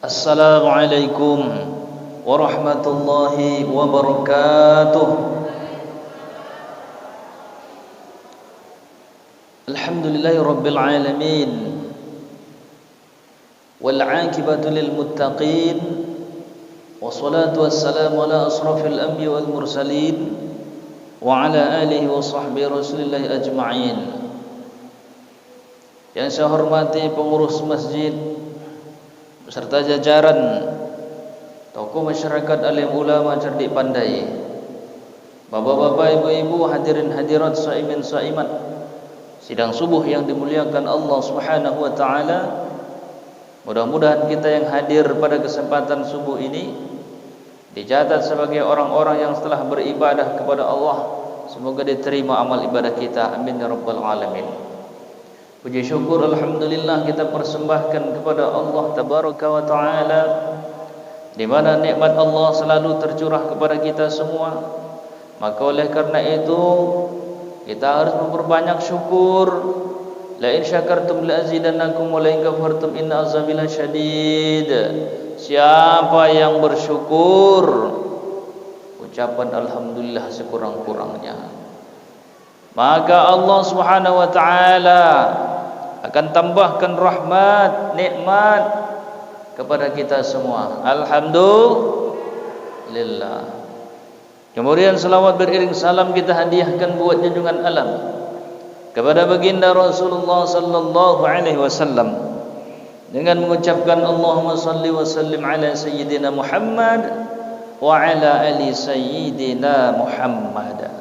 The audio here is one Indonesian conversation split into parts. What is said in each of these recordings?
Assalamualaikum warahmatullahi wabarakatuh. Alhamdulillahi rabbil alamin, wal aqibatu lil muttaqin, wassalatu wassalamu ala asrafil anbiya wal mursalin, wa ala alihi wa sahbihi rasulillahi ajma'in. Yang saya hormati pengurus masjid beserta jajaran tokoh masyarakat, alim ulama, cerdik pandai, bapak-bapak, ibu-ibu, hadirin hadirat, saimin saimat sidang subuh yang dimuliakan Allah Subhanahu wa taala. Mudah-mudahan kita yang hadir pada kesempatan subuh ini dicatat sebagai orang-orang yang setelah beribadah kepada Allah, semoga diterima amal ibadah kita, amin ya rabbal alamin. Puji syukur alhamdulillah kita persembahkan kepada Allah tabaraka wa taala, di mana nikmat Allah selalu tercurah kepada kita semua. Maka oleh karena itu kita harus memperbanyak syukur. La in syakartum la azidannakum wa la in kafartum inna azabi lasyadid. Siapa yang bersyukur, ucapan alhamdulillah sekurang-kurangnya, maka Allah Subhanahu wa taala akan tambahkan rahmat, nikmat kepada kita semua. Alhamdulillah. Kemudian salawat beriring salam kita hadiahkan buat junjungan alam kepada baginda Rasulullah sallallahu alaihi wasallam dengan mengucapkan Allahumma salli wa sallim ala sayyidina Muhammad wa ala ali sayyidina Muhammad.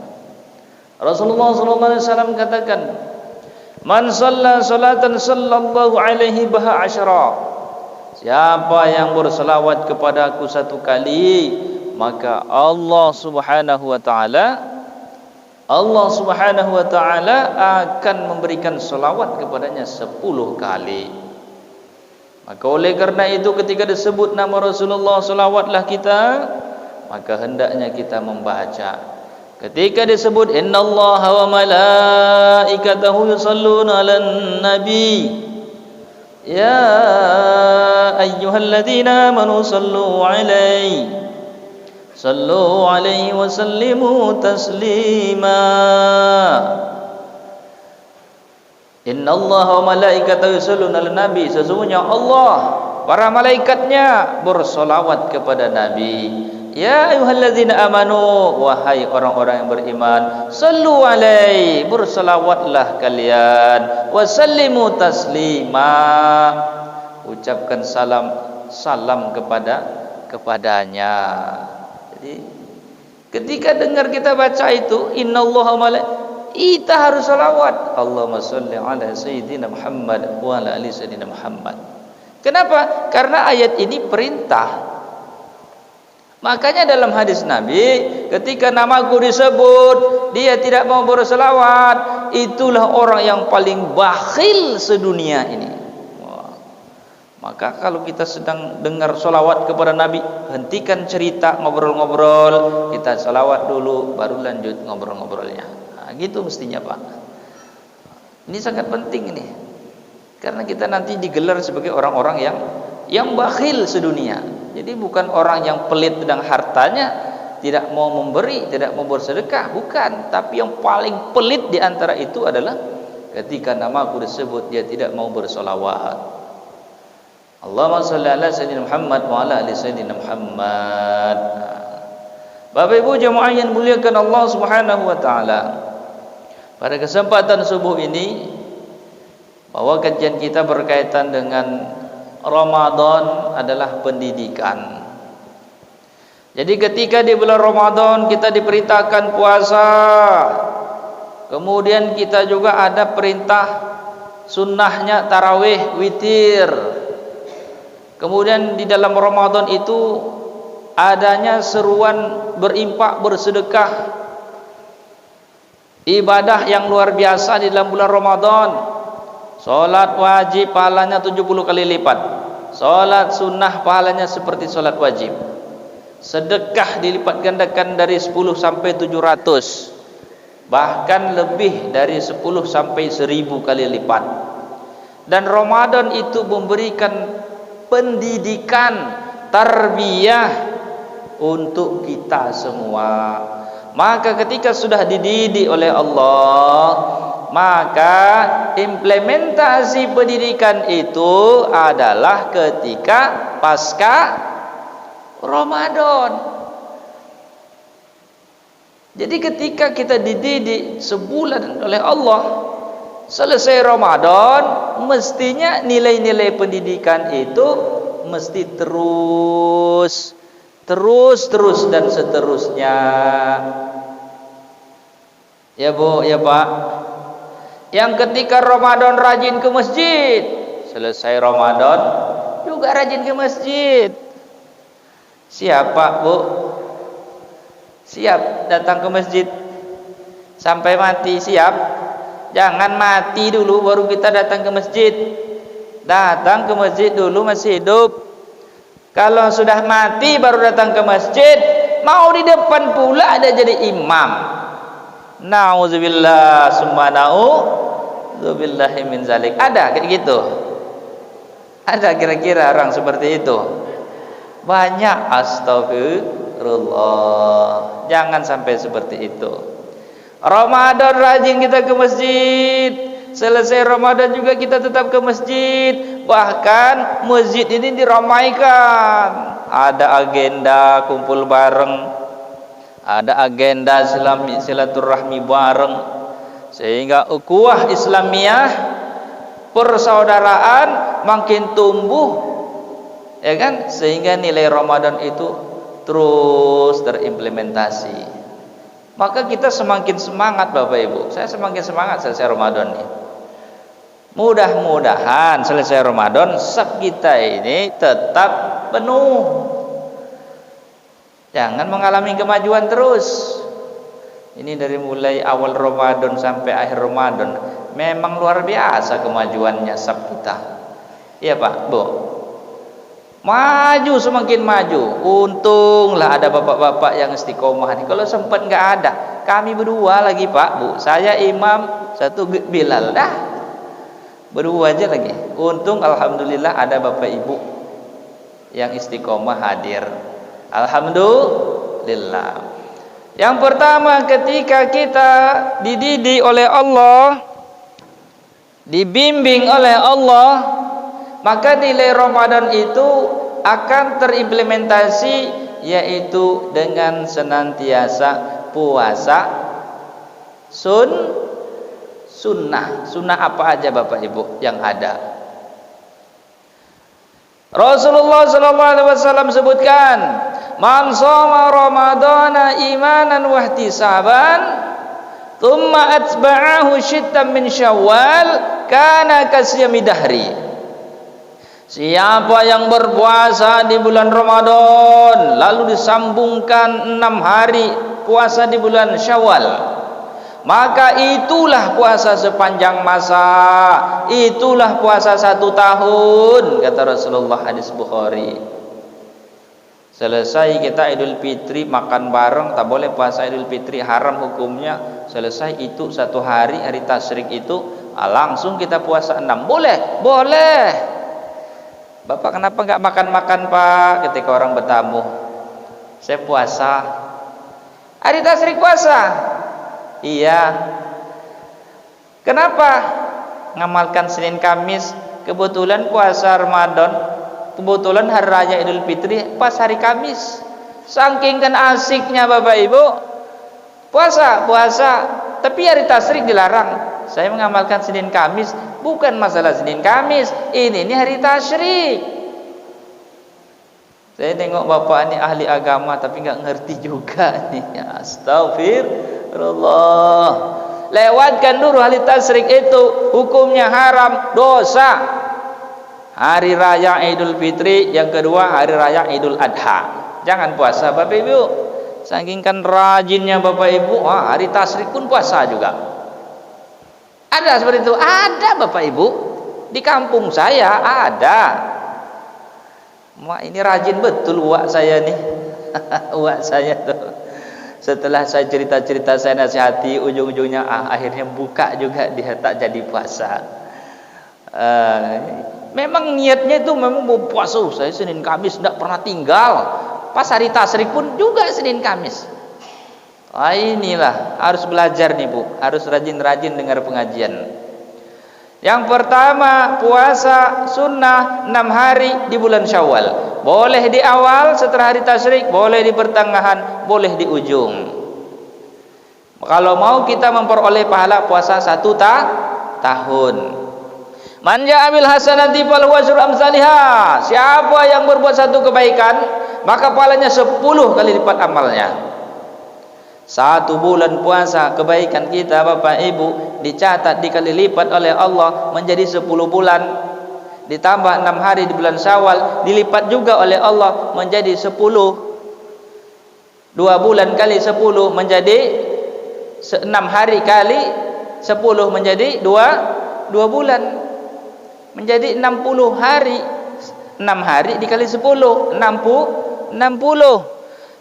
Rasulullah sallallahu alaihi wasallam katakan, man shalla salatan sallallahu alaihi biha asyara. Siapa yang berselawat kepadaku satu kali, maka Allah Subhanahu wa taala akan memberikan selawat kepadanya 10 kali. Maka oleh karena itu ketika disebut nama Rasulullah, selawatlah kita, maka hendaknya kita membaca. Ketika disebut innallaha wa malaikatahu yusholluna 'alan nabi ya ayyuhalladzina amanu sallu 'alaihi wa sallimu taslima. Innallaha wa malaikatahu yusholluna 'alan nabi, sesungguhnya Allah, para malaikatnya bersolawat kepada Nabi. Ya ayyuhalladzina amanu, wahai orang-orang yang beriman, sallu alaihi, berselawatlah kalian, wasallimu taslima, ucapkan salam kepadanya. Jadi ketika dengar kita baca itu innallaha wa malaikatahu, kita harus selawat, Allahumma shalli ala sayyidina Muhammad wa ala ali sayyidina Muhammad. Kenapa? Karena ayat ini perintah. Makanya dalam hadis Nabi, ketika namaku disebut dia tidak mau berselawat, itulah orang yang paling bakhil sedunia ini. Wah. Maka kalau kita sedang dengar selawat kepada Nabi, hentikan cerita ngobrol-ngobrol, kita selawat dulu baru lanjut ngobrol-ngobrolnya. Nah, gitu mestinya Pak. Ini sangat penting ini, karena kita nanti digelar sebagai orang-orang yang bakhil sedunia. Jadi bukan orang yang pelit dengan hartanya, tidak mau memberi, tidak mau bersedekah, bukan. Tapi yang paling pelit di antara itu adalah ketika namaku disebut dia tidak mau bersolawat. Allahumma shalli ala sayyidina Muhammad wa ala ali sayyidina Muhammad. Bapak Ibu jemaah yang muliakan Allah Subhanahu wa taala, pada kesempatan subuh ini bahwa kajian kita berkaitan dengan Ramadan adalah pendidikan. Jadi ketika di bulan Ramadan kita diperintahkan puasa, kemudian kita juga ada perintah sunnahnya tarawih, witir. Kemudian di dalam Ramadan itu adanya seruan berinfak, bersedekah, ibadah yang luar biasa di dalam bulan Ramadan. Salat wajib pahalanya 70 kali lipat. Salat sunnah pahalanya seperti salat wajib. Sedekah dilipat gandakan dari 10 sampai 700. Bahkan lebih dari 10 sampai 1000 kali lipat. Dan Ramadan itu memberikan pendidikan, tarbiyah untuk kita semua. Maka ketika sudah dididik oleh Allah, maka implementasi pendidikan itu adalah ketika pasca Ramadan. Jadi ketika kita dididik sebulan oleh Allah, selesai Ramadan, mestinya nilai-nilai pendidikan itu mesti terus dan seterusnya. Ya Bu, ya Pak. Yang ketika Ramadan rajin ke masjid, selesai Ramadan juga rajin ke masjid. Siap Pak, Bu? Siap datang ke masjid sampai mati, siap? Jangan mati dulu baru kita datang ke masjid. Datang ke masjid dulu masih hidup. Kalau sudah mati baru datang ke masjid, mau di depan pula ada jadi imam. Nauzubillah summa na'udzubillahi min zalik. Ada kayak gitu? Ada kira-kira orang seperti itu? Banyak. Astagfirullah. Jangan sampai seperti itu. Ramadan rajin kita ke masjid, selesai Ramadan juga kita tetap ke masjid. Bahkan masjid ini diramaikan. Ada agenda kumpul bareng, ada agenda silaturahmi bareng, sehingga ukhuwah Islamiyah, persaudaraan makin tumbuh, ya kan? Sehingga nilai Ramadan itu terus terimplementasi. Maka kita semakin semangat Bapak Ibu. Saya semakin semangat selesai Ramadan ini. Mudah-mudahan selesai Ramadan saf kita ini tetap penuh. Jangan mengalami kemajuan terus. Ini dari mulai awal Ramadan sampai akhir Ramadan, memang luar biasa kemajuannya saf kita. Iya Pak, Bu. Maju semakin maju. Untunglah ada bapak-bapak yang istiqomah nih. Kalau sempat nggak ada, kami berdua lagi Pak, Bu. Saya imam, satu Bilal, dah berdua aja lagi. Untung alhamdulillah ada bapak ibu yang istiqomah hadir. Alhamdulillah. Yang pertama, ketika kita dididik oleh Allah, dibimbing oleh Allah, maka nilai Ramadan itu akan terimplementasi, yaitu dengan senantiasa puasa sunnah. Sunnah apa aja Bapak Ibu yang ada? Rasulullah SAW sebutkan, man shoma ramadana imanan wa ihtisaban thumma atba'ahu syittan min syawal kana kasyami dahri. Siapa yang berpuasa di bulan Ramadan lalu disambungkan 6 hari puasa di bulan Syawal, maka itulah puasa sepanjang masa, itulah puasa 1 tahun, kata Rasulullah, hadis Bukhari. Selesai kita Idul Fitri makan bareng, tak boleh puasa Idul Fitri, haram hukumnya. Selesai itu 1 hari, hari tasyrik itu, langsung kita puasa 6. Boleh? Boleh. Bapak kenapa enggak makan-makan Pak ketika orang bertamu? Saya puasa. Hari tasyrik puasa? Iya. Kenapa? Ngamalkan Senin Kamis, kebetulan puasa Ramadan, kebetulan hari raya Idul Fitri pas hari Kamis. Saking kan asiknya Bapak Ibu, puasa, tapi hari tasyrik dilarang. Saya mengamalkan Senin Kamis, bukan masalah Senin Kamis, ini hari tasyrik. Saya tengok Bapak ini ahli agama tapi nggak ngerti juga nih. Astagfirullah. Lewatkan dulu hari tasyrik itu, hukumnya haram, dosa. Hari raya Idul Fitri, yang kedua hari raya Idul Adha. Jangan puasa Bapak Ibu. Saking kan rajinnya Bapak Ibu, hari tasyrik pun puasa juga. Ada seperti itu? Ada Bapak Ibu. Di kampung saya ada. Mak ini rajin betul uak saya nih. Uak saya tuh. Setelah saya cerita-cerita, saya nasihati, ujung-ujungnya akhirnya buka juga dia tak jadi puasa. Memang niatnya itu memang mau puasa. Saya Senin Kamis tidak pernah tinggal. Pas hari tasyrik pun juga Senin Kamis. Inilah harus belajar nih Bu, harus rajin-rajin dengar pengajian. Yang pertama, puasa sunnah 6 hari di bulan Syawal. Boleh di awal setelah hari tasyrik, boleh di pertengahan, boleh di ujung. Kalau mau kita memperoleh pahala puasa 1 tahun. Man ja'a bil hasanati falahu asyru amsalihha. Siapa yang berbuat satu kebaikan, maka pahalanya 10 kali lipat amalnya. 1 bulan puasa kebaikan kita Bapak Ibu dicatat dikali lipat oleh Allah menjadi 10 bulan. Ditambah 6 hari di bulan Syawal dilipat juga oleh Allah menjadi 10. 2 bulan kali 10 menjadi 6 hari kali 10 menjadi 2 bulan. Menjadi 60 hari. 6 hari dikali 10 60.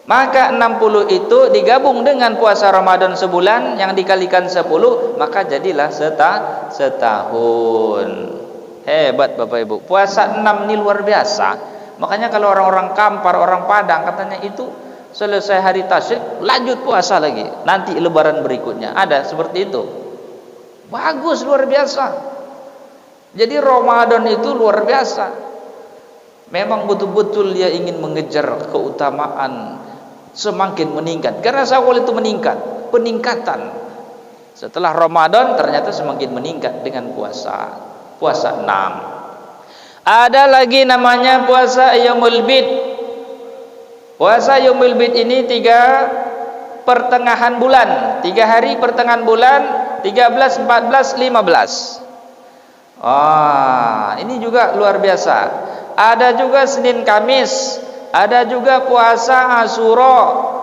Maka 60 itu digabung dengan puasa Ramadan sebulan yang dikalikan 10, maka jadilah setahun. Hebat Bapak Ibu. Puasa 6 ini luar biasa. Makanya kalau orang-orang Kampar, orang Padang katanya itu selesai hari tasyrik lanjut puasa lagi. Nanti lebaran berikutnya. Ada seperti itu. Bagus, luar biasa. Jadi Ramadan itu luar biasa. Memang betul-betul dia ingin mengejar keutamaan semakin meningkat. Karena Syawal itu meningkat, peningkatan. Setelah Ramadan ternyata semakin meningkat dengan puasa 6. Ada lagi namanya puasa Yaumul Bid. Puasa Yaumul Bid ini 3 pertengahan bulan, 3 hari pertengahan bulan, 13, 14, 15. Ini juga luar biasa. Ada juga Senin Kamis, ada juga puasa Asyura,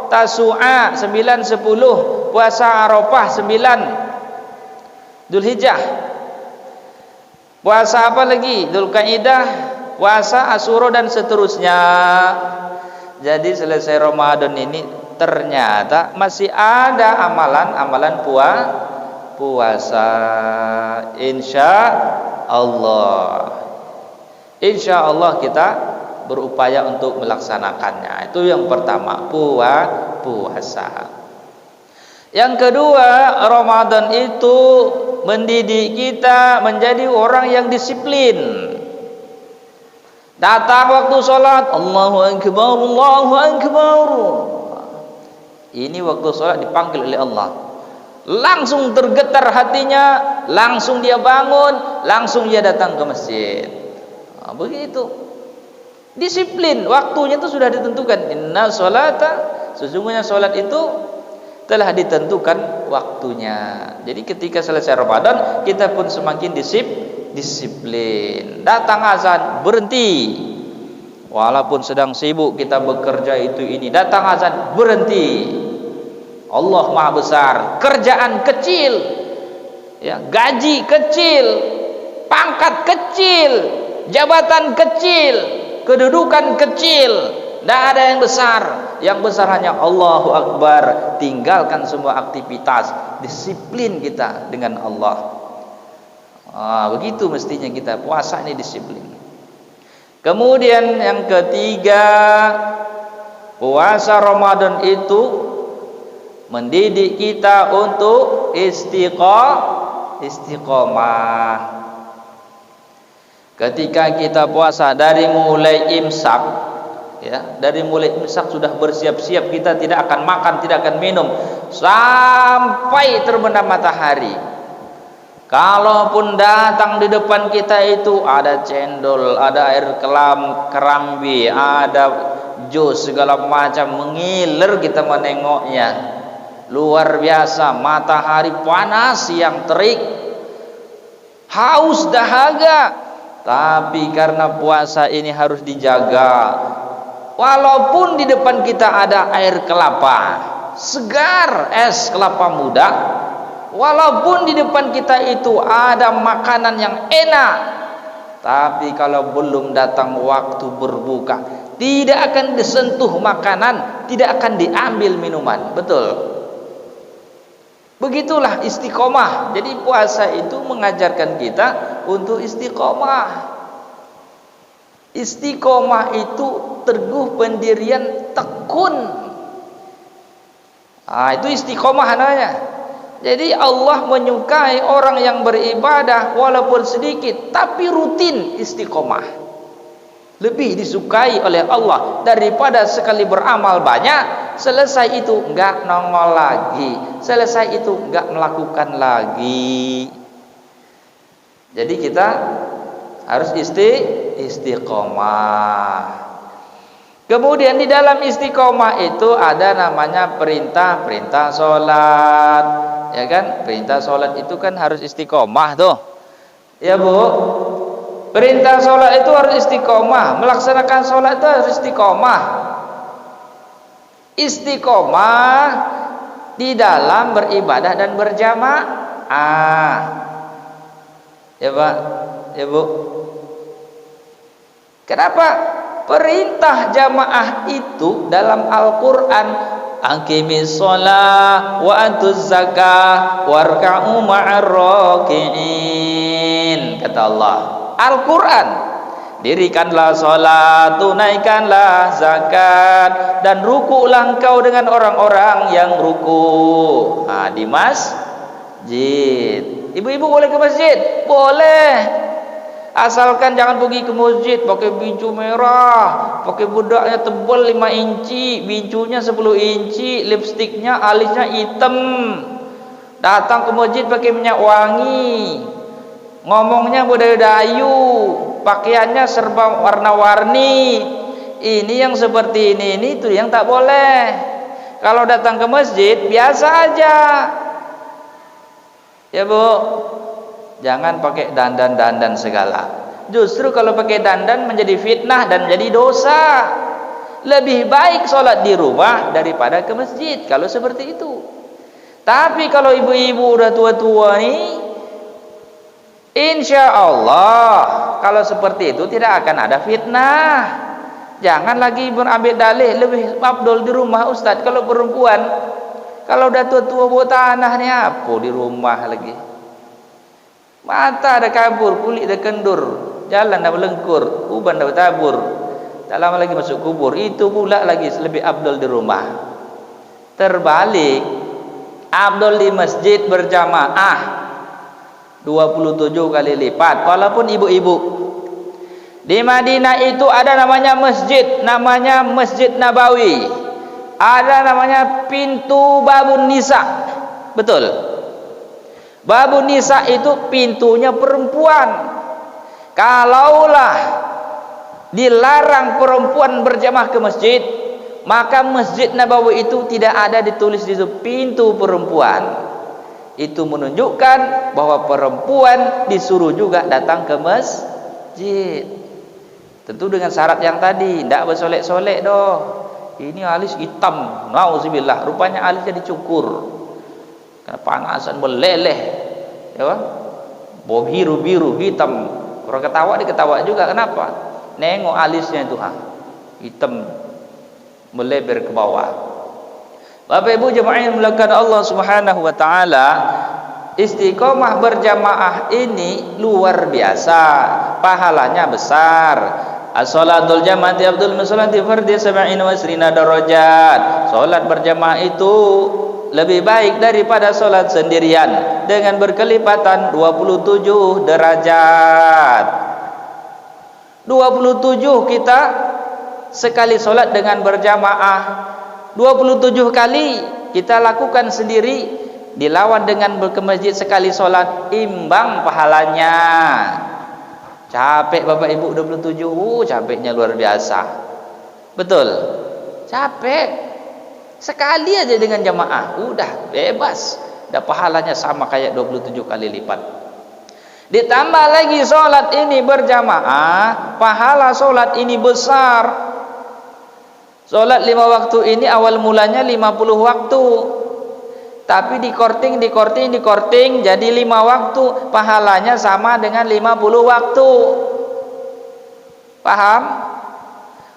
Tasu'a 9, 10, puasa Arafah 9, Dzulhijjah. Puasa apa lagi? Dzulqa'dah, puasa Asyura dan seterusnya. Jadi selesai Ramadan ini ternyata masih ada amalan-amalan puasa. Insya Allah kita berupaya untuk melaksanakannya. Itu yang pertama, puasa. Yang kedua, Ramadan itu mendidik kita menjadi orang yang disiplin. Datang waktu sholat, Allahu Akbar, Allahu Akbar. Ini waktu sholat dipanggil oleh Allah. Langsung tergetar hatinya, langsung dia bangun, langsung dia datang ke masjid. Begitu. Disiplin, waktunya itu sudah ditentukan. Inna sholata, sesungguhnya sholat itu telah ditentukan waktunya. Jadi ketika selesai Ramadan, kita pun semakin disiplin. Datang azan, berhenti. Walaupun sedang sibuk kita bekerja ini, datang azan, berhenti. Allah Maha Besar. Kerjaan kecil, ya, gaji kecil, pangkat kecil, jabatan kecil, kedudukan kecil, tidak ada yang besar. Yang besar hanya Allahu Akbar. Tinggalkan semua aktivitas, disiplin kita dengan Allah. Begitu mestinya kita puasa ini disiplin. Kemudian yang ketiga, puasa Ramadan itu mendidik kita untuk istiqomah. Ketika kita puasa dari mulai imsak, ya, dari mulai imsak sudah bersiap-siap, kita tidak akan makan, tidak akan minum sampai terbenam matahari. Kalaupun datang di depan kita itu ada cendol, ada air kerambi, ada jus segala macam, mengiler kita menengoknya. Luar biasa, matahari panas yang terik, haus dahaga. Tapi karena puasa ini harus dijaga. Walaupun di depan kita ada air kelapa segar, es kelapa muda, walaupun di depan kita itu ada makanan yang enak, tapi kalau belum datang waktu berbuka, tidak akan disentuh makanan, tidak akan diambil minuman. Betul. Begitulah istiqomah. Jadi puasa itu mengajarkan kita untuk istiqomah. Istiqomah itu teguh pendirian tekun. Itu istiqomah namanya. Jadi Allah menyukai orang yang beribadah walaupun sedikit tapi rutin istiqomah. Lebih disukai oleh Allah daripada sekali beramal banyak, selesai itu enggak nongol lagi, selesai itu enggak melakukan lagi. Jadi kita harus istiqomah. Kemudian di dalam istiqomah itu ada namanya perintah sholat, ya kan? Perintah sholat itu kan harus istiqomah tuh, ya Bu. Perintah sholat itu harus istiqomah, melaksanakan sholat itu harus istiqomah. Istiqomah di dalam beribadah dan berjamaah, ya Pak, ya Bu. Kenapa? Perintah jamaah itu dalam Al-Quran, aqimis sholah wa atuz zakah warka'u ma'ar raki'in, kata Allah. Al-Quran, dirikanlah sholat, tunaikanlah zakat, dan ruku'lah engkau dengan orang-orang yang ruku'. Di masjid. Ibu-ibu boleh ke masjid? Boleh. Asalkan jangan pergi ke masjid pakai biju merah, pakai budaknya tebal 5 inci, bijunya 10 inci, lipstiknya, alisnya hitam. Datang ke masjid pakai minyak wangi, ngomongnya budayu-dayu, pakaiannya serba warna-warni. Ini yang seperti ini itu yang tak boleh. Kalau datang ke masjid biasa aja, ya Bu. Jangan pakai dandan-dandan segala. Justru kalau pakai dandan menjadi fitnah dan menjadi dosa. Lebih baik sholat di rumah daripada ke masjid kalau seperti itu. Tapi kalau ibu-ibu udah tua-tua nih, insya Allah kalau seperti itu tidak akan ada fitnah. Jangan lagi berambil dalih lebih afdol di rumah Ustaz. Kalau perempuan, kalau udah tua-tua bawa tanah nih apa di rumah lagi? Mata dah kabur, kulit dah kendur, jalan dah melengkur, uban dah bertabur, tak lama lagi masuk kubur. Itu pula lagi lebih afdal di rumah. Terbalik, afdal di masjid berjamaah 27 kali lipat. Walaupun ibu-ibu di Madinah itu ada namanya masjid, namanya Masjid Nabawi, ada namanya pintu Babun Nisa. Betul. Babun Nisa itu pintunya perempuan. Kalaulah dilarang perempuan berjamaah ke masjid, maka Masjid Nabawi itu tidak ada ditulis di situ pintu perempuan. Itu menunjukkan bahwa perempuan disuruh juga datang ke masjid. Tentu dengan syarat yang tadi, tidak bersolek-solek doh. Ini alis hitam, nauzubillah, rupanya alisnya dicukur. Karena panasan meleleh, ya kan? Bau biru hitam. Orang ketawa diketawa juga. Kenapa? Nengok alisnya itu hitam melebar ke bawah. Bapak Ibu jemaah yang dimuliakan Allah Subhanahu wa taala, istiqomah berjamaah ini luar biasa, pahalanya besar. As-salatul jamaati afdal min salati fardhi 27 darajat. Salat berjamaah itu lebih baik daripada solat sendirian dengan berkelipatan 27 derajat. 27 kita sekali solat dengan berjamaah, 27 kali kita lakukan sendiri, dilawan dengan ke masjid sekali solat, imbang pahalanya. Capek Bapak Ibu 27, capeknya luar biasa. Betul, capek. Sekali aja dengan jamaah, udah bebas, dah pahalanya sama kayak 27 kali lipat. Ditambah lagi solat ini berjamaah, pahala solat ini besar. Solat 5 waktu ini awal mulanya 50 waktu, tapi dikorting jadi 5 waktu, pahalanya sama dengan 50 waktu. Paham?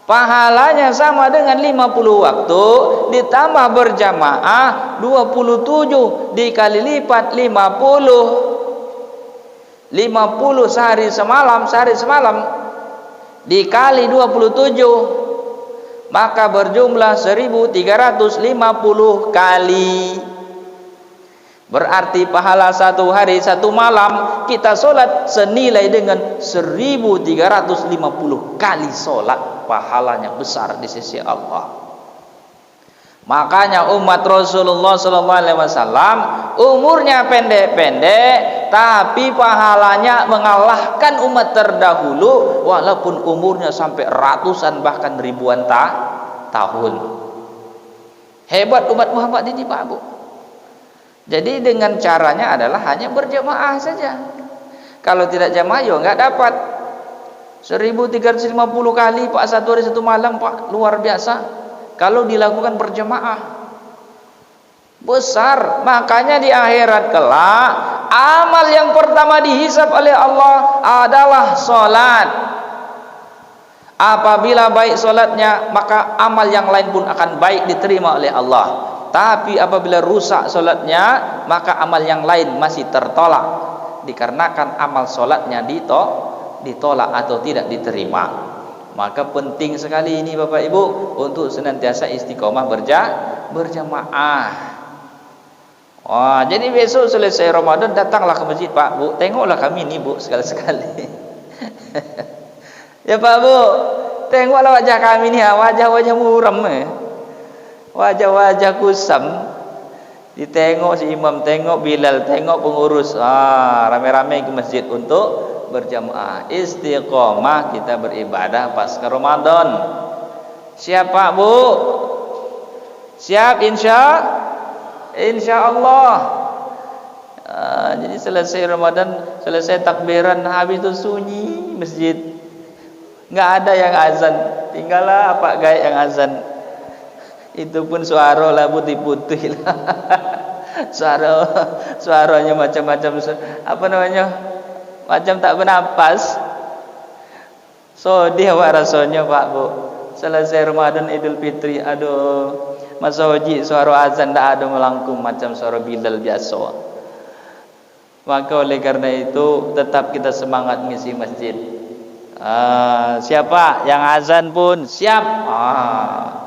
Pahalanya sama dengan 50 waktu ditambah berjamaah 27 dikali lipat 50 sehari semalam dikali 27 maka berjumlah 1350 kali. Berarti pahala satu hari satu malam kita solat senilai dengan 1350 kali solat. Pahalanya besar di sisi Allah. Makanya umat Rasulullah SAW umurnya pendek-pendek, tapi pahalanya mengalahkan umat terdahulu walaupun umurnya sampai ratusan bahkan ribuan tahun. Hebat umat Muhammad ini Pak Bu. Jadi dengan caranya adalah hanya berjamaah saja. Kalau tidak jamaah ya enggak dapat. 1350 kali Pak satu hari satu malam Pak, luar biasa. Kalau dilakukan berjamaah besar. Makanya di akhirat kelak amal yang pertama dihisab oleh Allah adalah salat. Apabila baik salatnya maka amal yang lain pun akan baik diterima oleh Allah. Tapi apabila rusak solatnya maka amal yang lain masih tertolak, dikarenakan amal solatnya ditolak atau tidak diterima. Maka penting sekali ini Bapak Ibu untuk senantiasa istiqomah berjamaah. Wah, jadi besok selesai Ramadan datanglah ke masjid Pak Bu, tengoklah kami ini Bu sekali-sekali. Ya Pak Bu, tengoklah wajah kami ini, wajah-wajah muram wajah-wajah kusam. Ditengok si imam, tengok Bilal, tengok pengurus, rame-rame ke masjid untuk berjamaah. Istiqomah kita beribadah pasca Ramadan. Siap Pak Bu? Siap insya Allah. Jadi selesai Ramadan, selesai takbiran, habis itu sunyi masjid, nggak ada yang azan, tinggallah Pak Gai yang azan. Itu pun suara lah putih-putih lah. Suaranya macam-macam, apa namanya, macam tak bernapas. So dia rasanya Pak Bu. Selesai Ramadan Idul Fitri, aduh, masa haji suara azan tak ada melangkung macam suara Bilal biasa. Maka oleh karena itu tetap kita semangat ngisi masjid. Siapa yang azan pun siap.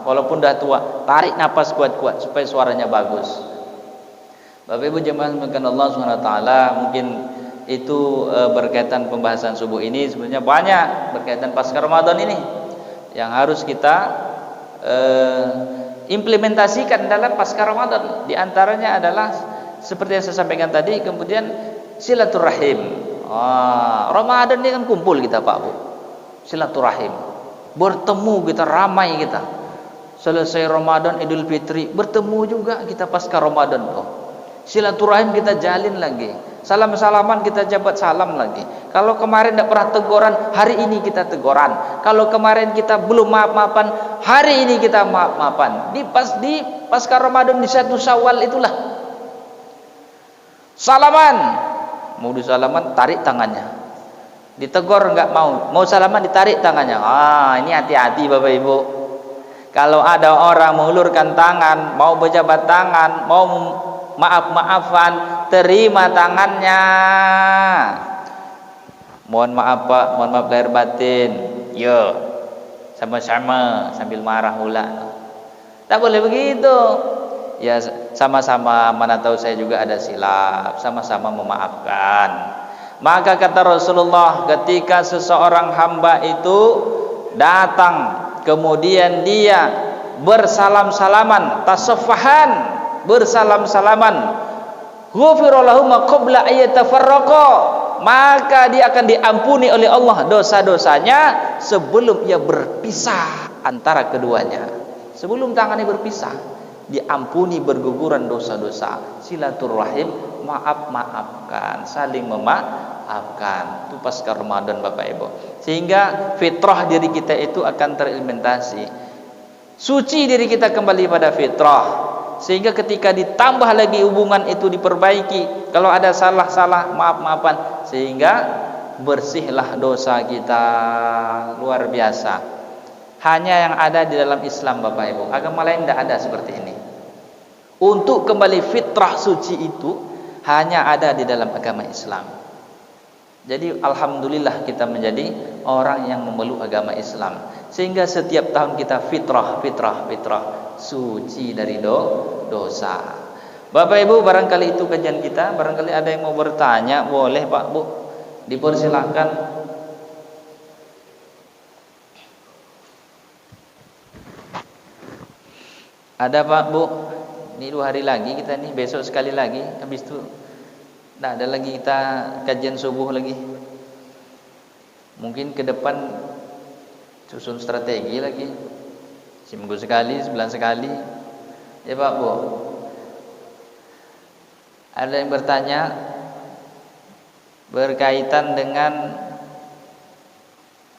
Walaupun dah tua, tarik nafas kuat-kuat supaya suaranya bagus. Bapak Ibu jemaah sekalian Allah SWT, mungkin itu berkaitan pembahasan subuh ini sebenarnya banyak berkaitan pasca Ramadan ini yang harus kita implementasikan dalam pasca Ramadan. Di antaranya adalah seperti yang saya sampaikan tadi, kemudian silaturahim. Ramadan ini kan kumpul kita Pak Bu, silaturahim, bertemu kita, ramai kita. Selesai Ramadan Idul Fitri bertemu juga kita pasca Ramadan tuh. Silaturahim kita jalin lagi. Salam-salaman kita jabat salam lagi. Kalau kemarin tidak pernah teguran, hari ini kita teguran. Kalau kemarin kita belum maaf-maafan, hari ini kita maaf-maafan. Di pasca Ramadan di 1 Syawal itulah salaman. Mau disalaman tarik tangannya. Ditegur enggak mau salaman ditarik tangannya. Ini hati-hati Bapak Ibu. Kalau ada orang mengulurkan tangan, mau berjabat tangan, mau maaf-maafan, terima tangannya. Mohon maaf Pak, mohon maaf lahir batin. Yo, sama-sama sambil marah pula. Tak boleh begitu. Ya sama-sama, mana tahu saya juga ada silap, sama-sama memaafkan. Maka kata Rasulullah, ketika seseorang hamba itu datang kemudian dia bersalam-salaman, tasaffahan, bersalam-salaman, ghufira lahu ma qabla ayyatafarraqa, maka dia akan diampuni oleh Allah dosa-dosanya sebelum ia berpisah antara keduanya. Sebelum tangannya berpisah, diampuni berguguran dosa-dosa. Silaturahim, maaf-maafkan, saling memaafkan. Itu pasca Ramadan Bapak Ibu. Sehingga fitrah diri kita itu akan terimplementasi. Suci diri kita kembali pada fitrah. Sehingga ketika ditambah lagi hubungan itu diperbaiki. Kalau ada salah-salah, maaf-maafan. Sehingga bersihlah dosa kita. Luar biasa. Hanya yang ada di dalam Islam Bapak Ibu. Agama lain tidak ada seperti ini. Untuk kembali fitrah suci itu hanya ada di dalam agama Islam. Jadi alhamdulillah kita menjadi orang yang memeluk agama Islam, sehingga setiap tahun kita fitrah suci dari dosa. Bapak Ibu, barangkali itu kajian kita. Barangkali ada yang mau bertanya, boleh Pak Bu, dipersilakan. Ada Pak Bu? Ini 2 hari lagi kita nih, besok sekali lagi, habis itu nah ada lagi kita kajian subuh lagi. Mungkin ke depan susun strategi lagi. Seminggu sekali, sebulan sekali. Ya Pak Bu. Ada yang bertanya berkaitan dengan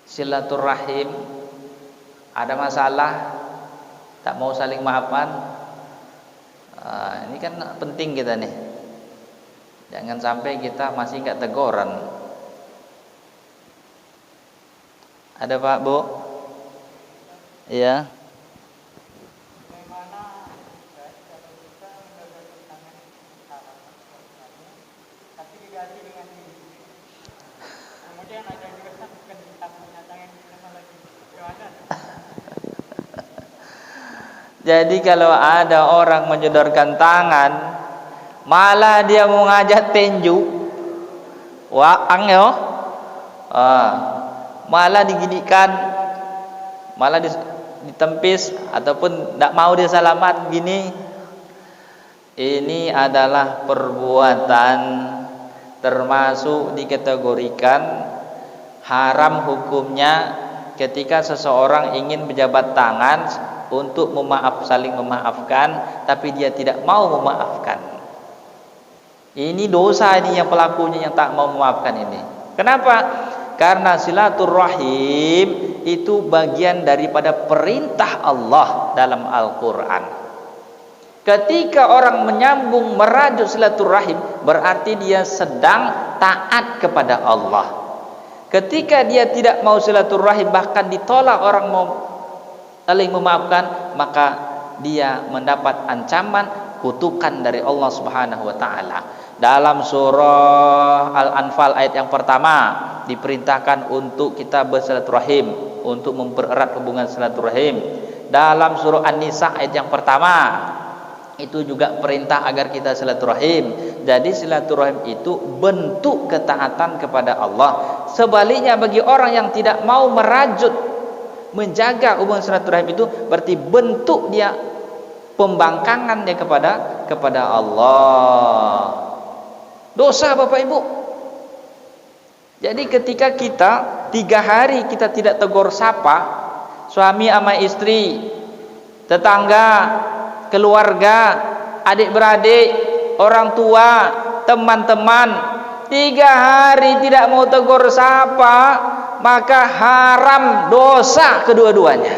silaturahim. Ada masalah, tak mau saling maafan. Ini kan penting kita nih. Jangan sampai kita masih enggak teguran. Ada Pak Bu? Iya. Jadi kalau ada orang menyodorkan tangan, malah dia mau ngajak tinju, waang yo, malah digidikan, malah ditempis ataupun tidak mau dia salaman gini, ini adalah perbuatan termasuk dikategorikan haram hukumnya ketika seseorang ingin berjabat tangan untuk saling memaafkan, tapi dia tidak mau memaafkan. Ini dosa ini yang pelakunya yang tak mau memaafkan ini. Kenapa? Karena silaturahim itu bagian daripada perintah Allah dalam Al-Quran. Ketika orang menyambung merajuk silaturahim, berarti dia sedang taat kepada Allah. Ketika dia tidak mau silaturahim, bahkan ditolak orang mau saling memaafkan, maka dia mendapat ancaman kutukan dari Allah Subhanahu wa taala. Dalam surah Al-Anfal ayat yang pertama diperintahkan untuk kita bersilaturahim, untuk mempererat hubungan silaturahim. Dalam surah An-Nisa ayat yang pertama itu juga perintah agar kita silaturahim. Jadi silaturahim itu bentuk ketaatan kepada Allah. Sebaliknya bagi orang yang tidak mau merajut, menjaga hubungan silaturahim itu berarti bentuk dia pembangkangan dia kepada Allah. Dosa Bapak Ibu. Jadi ketika kita 3 hari kita tidak tegur sapa, suami sama istri, tetangga, keluarga, adik-beradik, orang tua, teman-teman, 3 hari tidak mau tegur sapa, maka haram dosa kedua-duanya.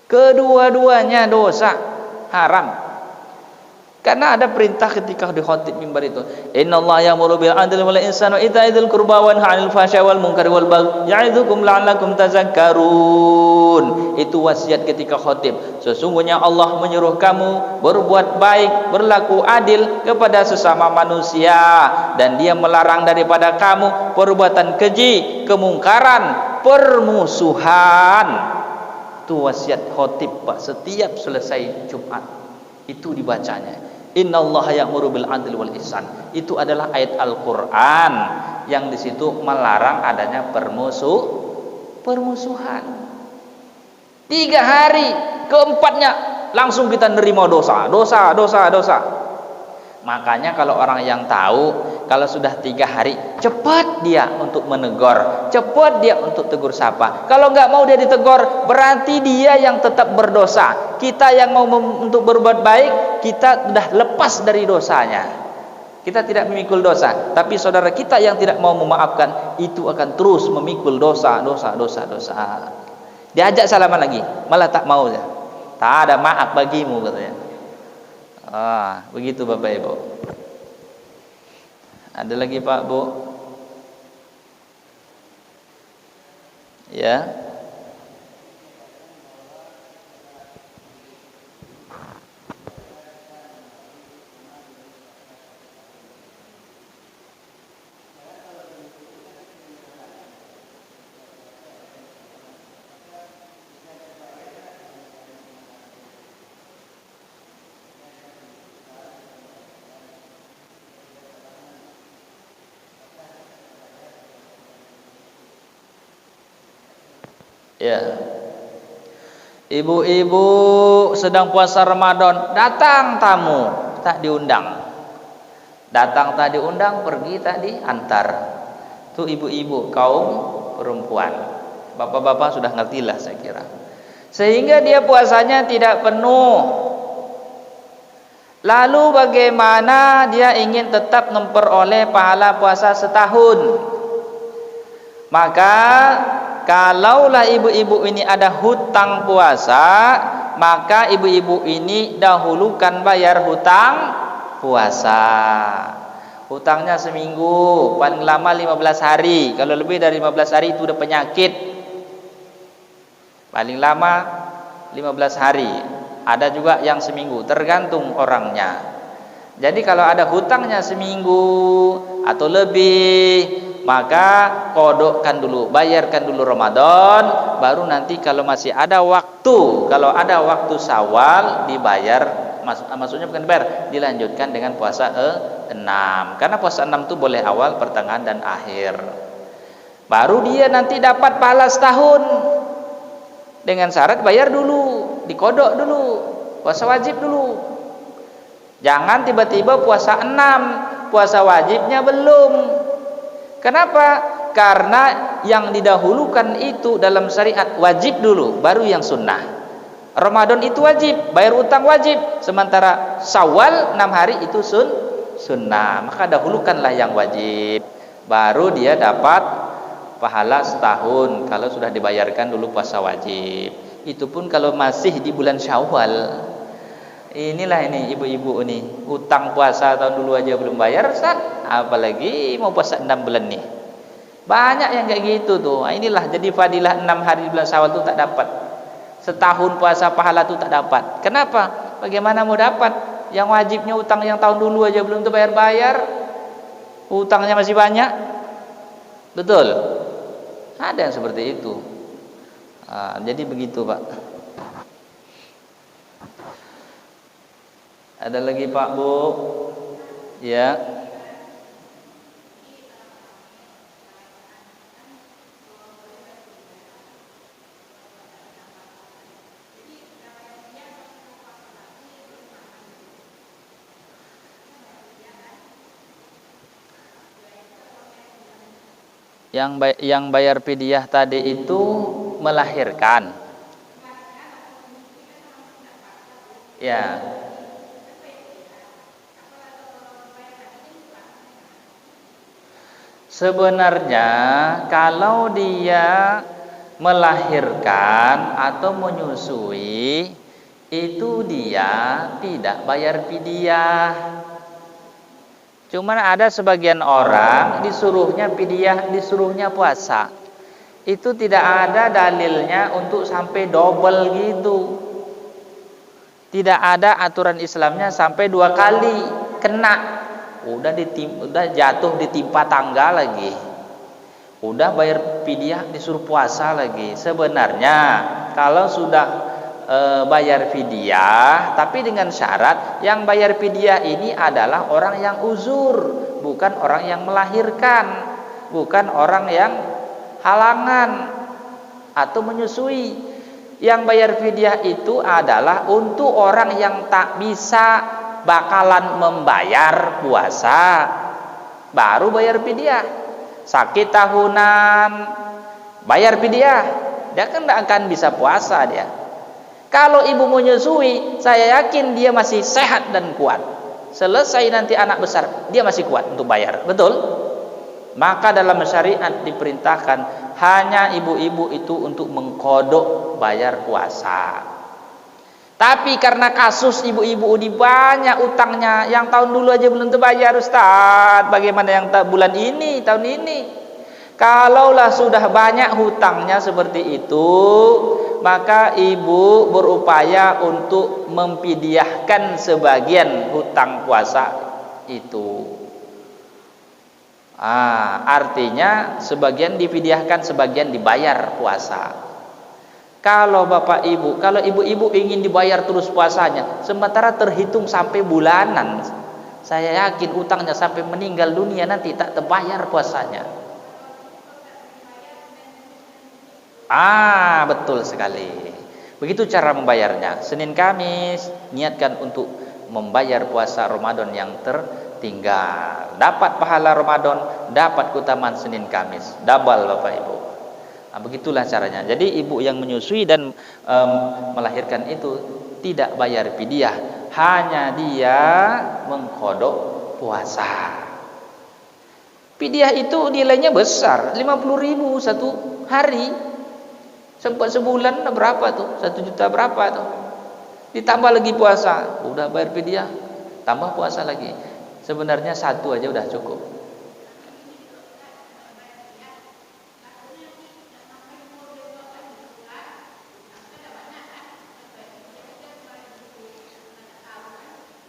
Kedua-duanya dosa, haram. Karena ada perintah ketika di khotib mimbar itu, innallaha ya'muru bil 'adli wal ihsani wa ita'i dzil qurba wa yanha 'anil fahsya'i wal munkari wal baghi ya'idzukum la'allakum tazakkarun. Itu wasiat ketika khotib. Sesungguhnya Allah menyuruh kamu berbuat baik, berlaku adil kepada sesama manusia, dan Dia melarang daripada kamu perbuatan keji, kemungkaran, permusuhan. Itu wasiat khotib Pak, setiap selesai Jumat itu dibacanya. Innallaha ya'muru bil 'adli wal ihsan. Itu adalah ayat Al-Qur'an yang di situ melarang adanya permusuhan. 3 hari, keempatnya langsung kita nerima dosa. Makanya kalau orang yang tahu, kalau sudah 3 hari, cepat dia untuk menegur, cepat dia untuk tegur sapa. Kalau nggak mau dia ditegur, berarti dia yang tetap berdosa. Kita yang mau untuk berbuat baik, kita sudah lepas dari dosanya. Kita tidak memikul dosa, tapi saudara kita yang tidak mau memaafkan, itu akan terus memikul dosa. Diajak salaman lagi, malah tak mau ya. Tak ada maaf bagimu katanya. Begitu Bapak Ibu. Ada lagi Pak Bu? Ya. Ya. Ibu-ibu sedang puasa Ramadan, datang tamu, tak diundang. Datang tak diundang, pergi tak diantar. Itu ibu-ibu kaum perempuan. Bapak-bapak sudah ngertilah saya kira. Sehingga dia puasanya tidak penuh. Lalu bagaimana dia ingin tetap memperoleh pahala puasa setahun? Maka kalaulah ibu-ibu ini ada hutang puasa, maka ibu-ibu ini dahulukan bayar hutang puasa. Hutangnya seminggu, paling lama 15 hari. Kalau lebih dari 15 hari itu udah penyakit. Paling lama 15 hari. Ada juga yang seminggu, tergantung orangnya. Jadi kalau ada hutangnya seminggu atau lebih, maka kodokkan dulu, bayarkan dulu Ramadan, baru nanti kalau masih ada waktu, kalau ada waktu Syawal dibayar. Maksudnya bukan dibayar, dilanjutkan dengan puasa 6. Karena puasa 6 itu boleh awal, pertengahan dan akhir. Baru dia nanti dapat pahala setahun. Dengan syarat bayar dulu, dikodok dulu, puasa wajib dulu. Jangan tiba-tiba puasa 6, puasa wajibnya belum. Kenapa? Karena yang didahulukan itu dalam syariat wajib dulu, baru yang sunnah. Ramadan itu wajib, bayar utang wajib. Sementara Syawal 6 hari itu sunnah. Maka dahulukanlah yang wajib, baru dia dapat pahala setahun kalau sudah dibayarkan dulu puasa wajib. Itu pun kalau masih di bulan Syawal. Inilah ini ibu-ibu ini, utang puasa tahun dulu aja belum bayar, Ustaz, apalagi mau puasa 6 bulan nih. Banyak yang kayak gitu tuh. Inilah jadi fadilah 6 hari di bulan Syawal tuh tak dapat. Setahun puasa pahala tuh tak dapat. Kenapa? Bagaimana mau dapat? Yang wajibnya utang yang tahun dulu aja belum terbayar-bayar. Utangnya masih banyak. Betul? Ada yang seperti itu. Jadi begitu, Pak. Ada lagi, Pak, Bu? Ya. Yang bayar fidyah tadi itu melahirkan. Ya. Sebenarnya kalau dia melahirkan atau menyusui, itu dia tidak bayar fidyah. Cuman ada sebagian orang disuruhnya fidyah, disuruhnya puasa. Itu tidak ada dalilnya untuk sampai double gitu. Tidak ada aturan Islamnya sampai 2 kali kena. Udah jatuh ditimpa tangga lagi. Udah bayar fidyah disuruh puasa lagi. Sebenarnya kalau sudah bayar fidyah, tapi dengan syarat yang bayar fidyah ini adalah orang yang uzur, bukan orang yang melahirkan, bukan orang yang halangan atau menyusui. Yang bayar fidyah itu adalah untuk orang yang tak bisa bakalan membayar puasa, baru bayar fidyah. Sakit tahunan, bayar fidyah, dia kan tidak akan bisa puasa dia. Kalau ibu menyusui, saya yakin dia masih sehat dan kuat. Selesai nanti anak besar, dia masih kuat untuk bayar. Betul? Maka dalam syariat diperintahkan hanya ibu-ibu itu untuk mengkodok bayar puasa. Tapi karena kasus ibu-ibu ini banyak utangnya, yang tahun dulu aja belum terbayar, Ustaz. Bagaimana yang bulan ini, tahun ini? Kalaulah sudah banyak hutangnya seperti itu, maka ibu berupaya untuk memfidyahkan sebagian hutang puasa itu. Artinya sebagian difidyahkan, sebagian dibayar puasa. Kalau bapak ibu, kalau ibu-ibu ingin dibayar terus puasanya, sementara terhitung sampai bulanan, saya yakin utangnya sampai meninggal dunia nanti tak terbayar puasanya. Betul sekali. Begitu cara membayarnya. Senin Kamis niatkan untuk membayar puasa Ramadan yang tertinggal. Dapat pahala Ramadan, dapat keutamaan Senin Kamis. Double Bapak Ibu. Begitulah caranya. Jadi ibu yang menyusui dan melahirkan itu tidak bayar fidyah, hanya dia mengkodok puasa. Fidyah itu nilainya besar, 50.000 satu hari. Sempat sebulan berapa tuh? 1 juta berapa tuh? Ditambah lagi puasa, udah bayar fidyah, tambah puasa lagi. Sebenarnya satu aja udah cukup.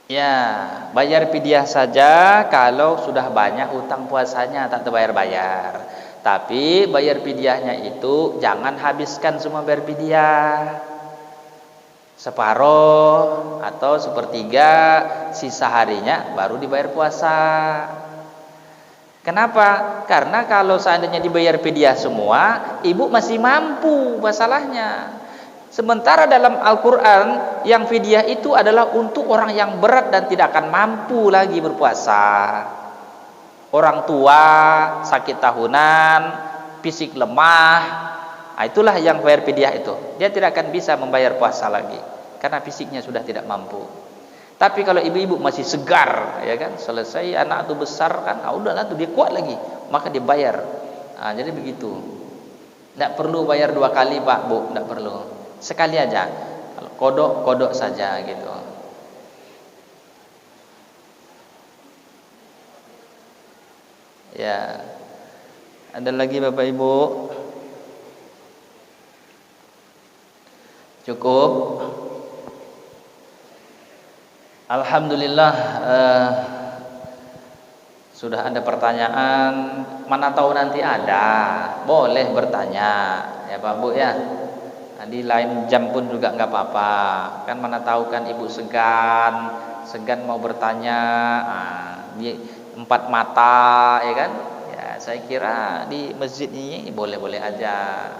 Ya, bayar fidyah saja kalau sudah banyak utang puasanya tak terbayar-bayar. Tapi bayar fidyahnya itu jangan habiskan semua bayar fidyah. Separuh atau sepertiga, sisa harinya baru dibayar puasa. Kenapa? Karena kalau seandainya dibayar fidyah semua, ibu masih mampu masalahnya. Sementara dalam Al-Quran yang fidyah itu adalah untuk orang yang berat dan tidak akan mampu lagi berpuasa. Orang tua, sakit tahunan, fisik lemah, itulah yang bayar fidyah itu. Dia tidak akan bisa membayar puasa lagi karena fisiknya sudah tidak mampu. Tapi kalau ibu-ibu masih segar, ya kan, selesai anak itu besar kan, udahlah tuh dia kuat lagi, maka dibayar. Jadi begitu. Tidak perlu bayar 2 kali Pak Bu, tidak perlu. Sekali aja. Kalau kodok saja gitu. Ya. Ada lagi Bapak Ibu? Cukup. Alhamdulillah sudah ada pertanyaan. Mana tahu nanti ada. Boleh bertanya ya Pak Bu ya. Di lain jam pun juga nggak apa-apa. Kan mana tahu kan Ibu segan mau bertanya. Di 4 mata ya kan. Ya saya kira di masjid ini boleh-boleh aja.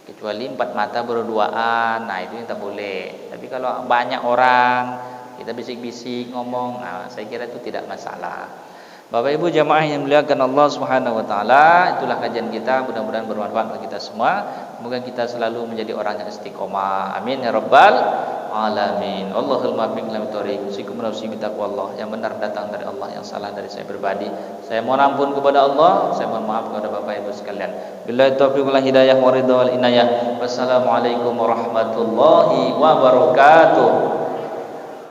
Kecuali 4 mata berduaan, itu yang tak boleh. Tapi kalau banyak orang kita bisik-bisik ngomong, saya kira itu tidak masalah. Bapak Ibu jamaah yang dimuliakan Allah Subhanahu wa taala, itulah kajian kita, mudah-mudahan bermanfaat bagi kita semua. Semoga kita selalu menjadi orang yang istiqomah. Amin ya rabbal alamin. Allahumma bi'ik lam tariq, sikum nafsi bi taqwallah. Yang benar datang dari Allah, yang salah dari saya pribadi. Saya mohon ampun kepada Allah, saya mohon maaf kepada Bapak Ibu sekalian. Billahi taufiq wal hidayah wa ridha wal inayah. Wassalamualaikum warahmatullahi wabarakatuh.